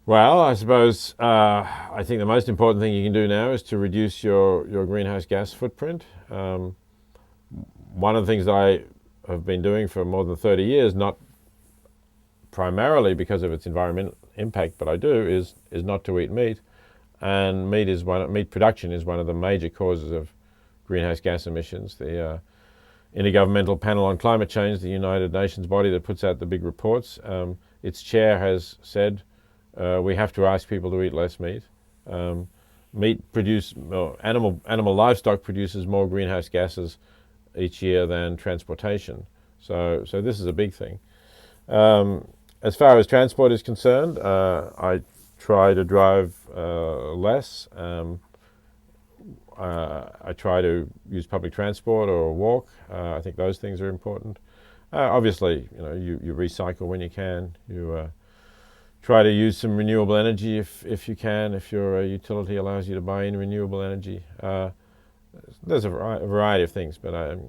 Well, I suppose I think the most important thing you can do now is to reduce your greenhouse gas footprint. One of the things that I have been doing for more than 30 years, not primarily because of its environmental impact, but I do, is not to eat meat. And meat production is one of the major causes of greenhouse gas emissions. The Intergovernmental Panel on Climate Change, the United Nations body that puts out the big reports, its chair has said we have to ask people to eat less meat. Animal livestock produces more greenhouse gases each year than transportation. So this is a big thing. As far as transport is concerned, I try to drive less. I try to use public transport or walk. I think those things are important. Obviously, you recycle when you can. You try to use some renewable energy if you can, if your utility allows you to buy in renewable energy. There's a variety of things, but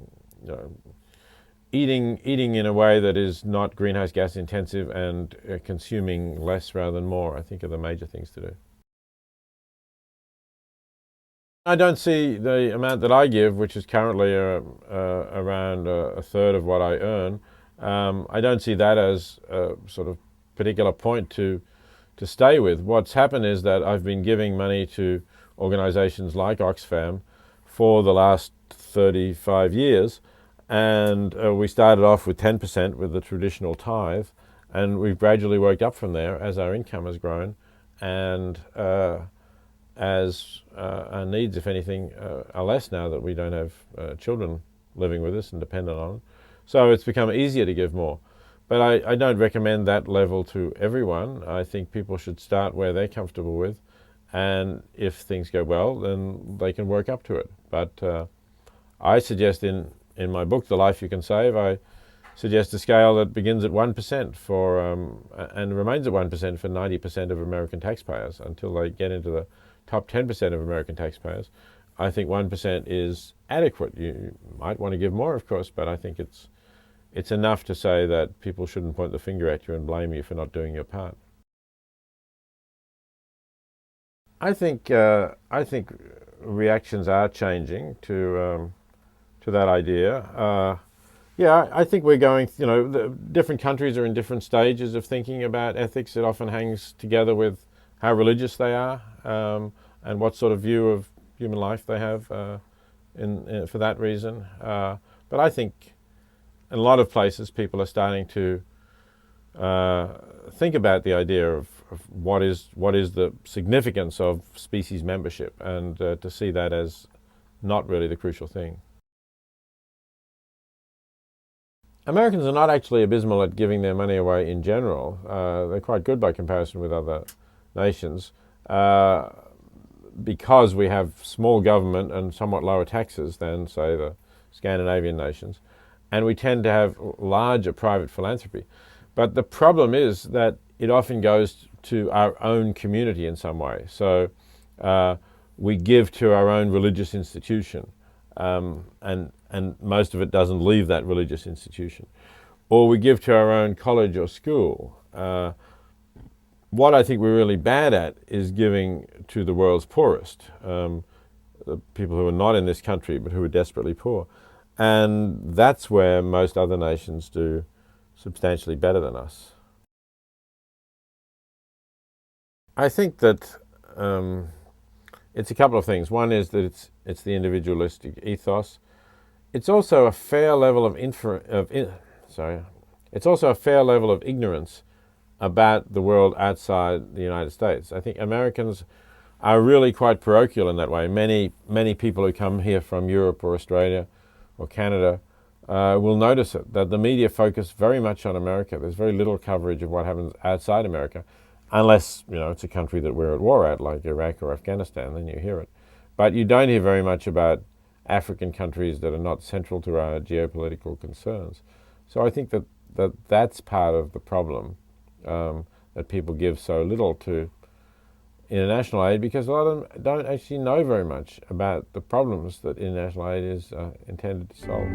eating in a way that is not greenhouse gas intensive and consuming less rather than more, I think, are the major things to do. I don't see the amount that I give, which is currently around a third of what I earn. I don't see that as a sort of particular point to stay with. What's happened is that I've been giving money to organizations like Oxfam for the last 35 years, and we started off with 10% with the traditional tithe, and we've gradually worked up from there as our income has grown, and as our needs, if anything, are less now that we don't have children living with us and dependent on them. So it's become easier to give more. But I don't recommend that level to everyone. I think people should start where they're comfortable with, and if things go well, then they can work up to it. But I suggest in my book, The Life You Can Save, I suggest a scale that begins at 1% and remains at 1% for 90% of American taxpayers until they get into the top 10% of American taxpayers. I think 1% is adequate. You might want to give more, of course, but I think it's enough to say that people shouldn't point the finger at you and blame you for not doing your part. I think reactions are changing to that idea. Yeah, I think we're going. Different countries are in different stages of thinking about ethics. It often hangs together with how religious they are and what sort of view of human life they have for that reason. But I think in a lot of places people are starting to think about the idea of what is the significance of species membership, and to see that as not really the crucial thing. Americans are not actually abysmal at giving their money away in general. They're quite good by comparison with other nations because we have small government and somewhat lower taxes than, say, the Scandinavian nations, and we tend to have larger private philanthropy. But the problem is that it often goes to our own community in some way. So we give to our own religious institution, and most of it doesn't leave that religious institution. Or we give to our own college or school. What I think we're really bad at is giving to the world's poorest, the people who are not in this country but who are desperately poor. And that's where most other nations do substantially better than us. I think that it's a couple of things. One is that it's the individualistic ethos. It's also a fair level of it's also a fair level of ignorance about the world outside the United States. I think Americans are really quite parochial in that way. Many people who come here from Europe or Australia or Canada will notice it, that the media focus very much on America. There's very little coverage of what happens outside America, unless it's a country that we're at war at, like Iraq or Afghanistan, then you hear it. But you don't hear very much about African countries that are not central to our geopolitical concerns. So I think that's part of the problem, that people give so little to international aid, because a lot of them don't actually know very much about the problems that international aid is intended to solve.